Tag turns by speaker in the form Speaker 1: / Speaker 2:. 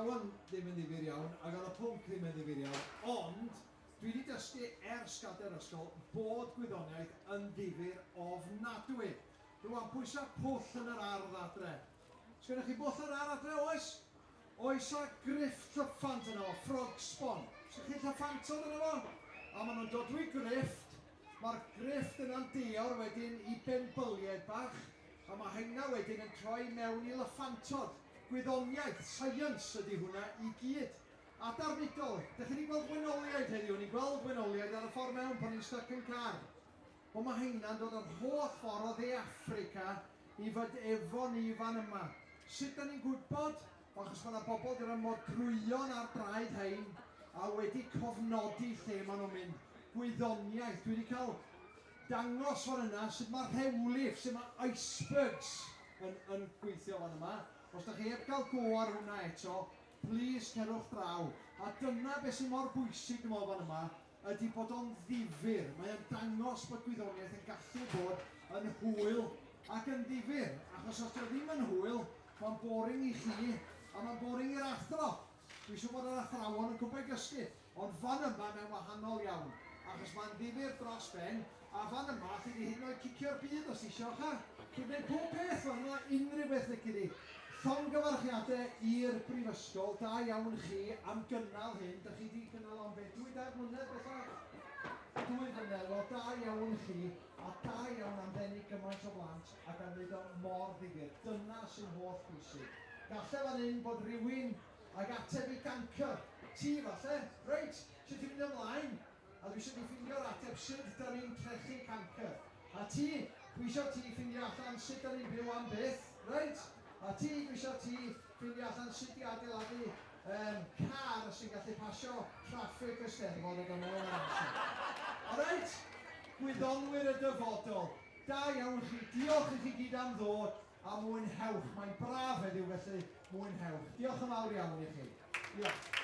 Speaker 1: Awan ddim yn ddifyr iawn, ac ar y pwnc ddim yn ddifyr iawn, ond dwi wedi dysgu ers gadael ysgol bod gwyddoniaeth yn ddifyr ofnadwy. Rwan, pwysa pwll yn yr ardd adre. Sgynnych chi bwll yn yr ardd adre, oes? Oes a grifft llyffant yno, ffrog sbon. Sgynnych chi llyffantod yno fo? A maen nhw'n dod drwy grifft. Mae'r grifft yna'n dior wedyn i benbyliaid bach, a mae hynna wedyn yn troi mewn i llyffantod. Gwyddoniaeth, science ydy hwnna i gyd. Adarnidol, ydych chi wedi gweld wenoliaid heddiw? Ni'n gweld wenoliaid ar y ffordd mewn pan ni'n stuck yn car. Ond mae hynna'n dod o'r holl ffordd o dde Affrica i fod efo ni fan yma. Sut da ni'n gwybod? Achos mae yna bobl gyda modrwyon ar draed hein a wedi cofnodi lle maen nhw'n mynd. Gwyddoniaeth, dwi wedi cael dangos fan yna sut mae rhewlif, sut mae icebergs yn gweithio fan yma. Os da chi heb gael go ar hwnna eto, please cerwch draw. A dyna beth sy'n mor bwysig yn fan yma, ydy bod o'n ddifyr. Mae'n dangos bod gwyddoniaeth yn gallu bod yn hwyl ac yn ddifyr. Achos os dio ddim yn hwyl, mae'n boring i chi a mae'n boring i'r athro. Dwi'n siŵr bod yr athrawon yn cwbau gysgu, ond fan yma mae'n wahanol iawn. Achos mae'n ddifyr dros ben, a fan yma chi wedi hyd yn oed cicio'r byd os eisiau cha. Chi'n gwneud pob peth fan yma, unrhyw beth lic i di. Llongyfarchiadau i'r brifysgol, da iawn chi am gynnal hyn. Da chi wedi gynnal am beth? 2 mlynedd bethau? 2 mlynedd, wel da iawn chi, a da iawn am ddenu gymaint o blant ac am wneud o mor ddifyr. Dyna sy'n holl bwysig. Gallai fan hyn bod rhywun ag ateb i gancer. Ti falle, reit, sut ti'n mynd ymlaen? A dwi eisiau ti ffindio'r ateb sut da ni'n trechu cancer. A ti, dwi eisiau ti ffindio allan sut da ni'n byw am byth, reit? A ti, dwi eisiau ti ffindio allan sut i adeiladu car sy'n gallu pasio traffig Eisteddfod o gymryd yn amser. Alright? Gwyddonwyr y dyfodol. Da iawn chi, diolch i chi gyd am ddod a mwynhewch. Mae'n braf heddiw felly mwynhewch. Diolch yn fawr iawn i chi. Diolch.